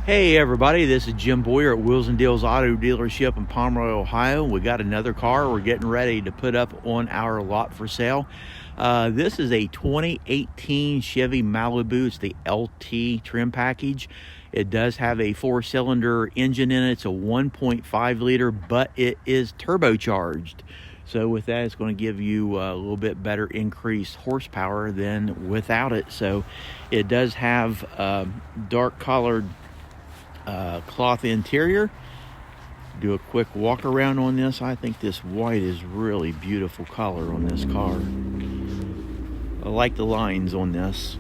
Hey everybody, this is Jim Boyer at Wheels and Deals Auto Dealership in Pomeroy, Ohio. We got another car we're getting ready to put up on our lot for sale. This is a 2018 Chevy Malibu. It's the LT trim package. It does have a 4-cylinder engine in it. It's a 1.5 liter, but it is turbocharged. So with that, it's going to give you a little bit better increased horsepower than without it. So it does have dark colored cloth interior. Do a quick walk around on this. I think this white is really beautiful color on this car. I like the lines on this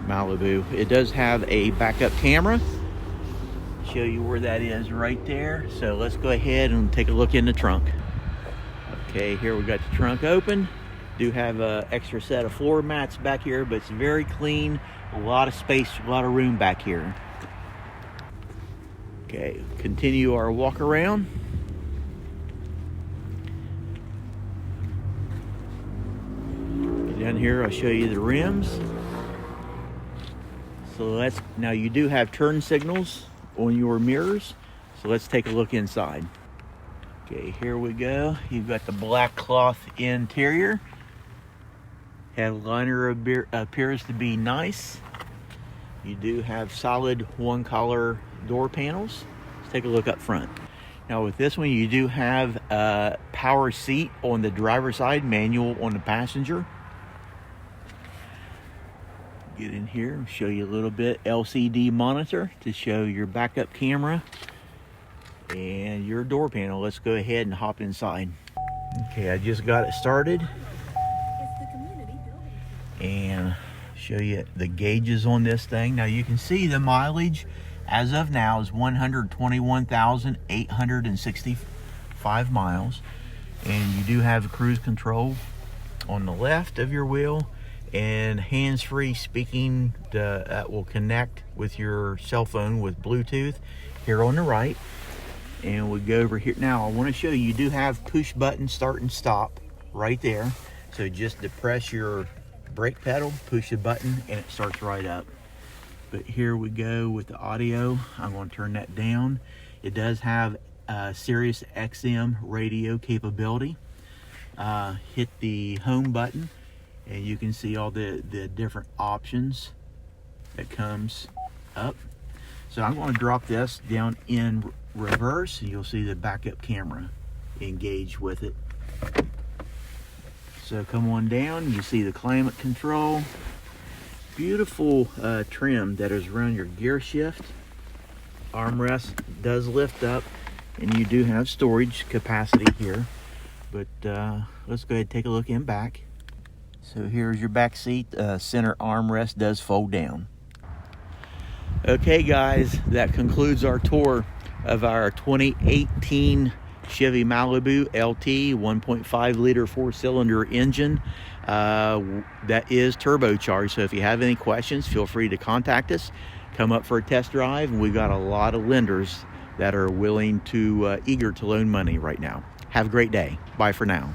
Malibu. It does have a backup camera. Show you where that is right there. So let's go ahead and take a look in the trunk. Okay, here we got the trunk open. Do have an extra set of floor mats back here, but it's very clean. A lot of space, a lot of room back here. Okay, continue our walk around. Get down here, I'll show you the rims. So now you do have turn signals on your mirrors. So let's take a look inside. Okay, here we go. You've got the black cloth interior. Headliner appears to be nice. You do have solid one color door panels. Let's take a look up front. Now with this one, you do have a power seat on the driver's side, manual on the passenger. Get in here and show you a little bit. LCD monitor to show your backup camera and your door panel. Let's go ahead and hop inside. Okay, I just got it started. And show you the gauges on this thing. Now you can see the mileage as of now is 121,865 miles, and you do have cruise control on the left of your wheel and hands-free speaking that will connect with your cell phone with Bluetooth here on the right. And we go over here now. I want to show you do have push button start and stop right there, so just depress your brake pedal, push the button, and it starts right up. But here we go with the audio. I'm going to turn that down. It does have SiriusXM radio capability. Hit the home button and you can see all the different options that comes up. So I'm going to drop this down in reverse and you'll see the backup camera engaged with it. So come on down, you see the climate control. Beautiful trim that is around your gear shift. Armrest does lift up and you do have storage capacity here. But let's go ahead and take a look in back. So here's your back seat. Center armrest does fold down. Okay guys, that concludes our tour of our 2018 Chevy Malibu LT 1.5 liter 4-cylinder engine that is turbocharged. So if you have any questions, feel free to contact us. Come up for a test drive. And we've got a lot of lenders that are willing to eager to loan money right now. Have a great day. Bye for now.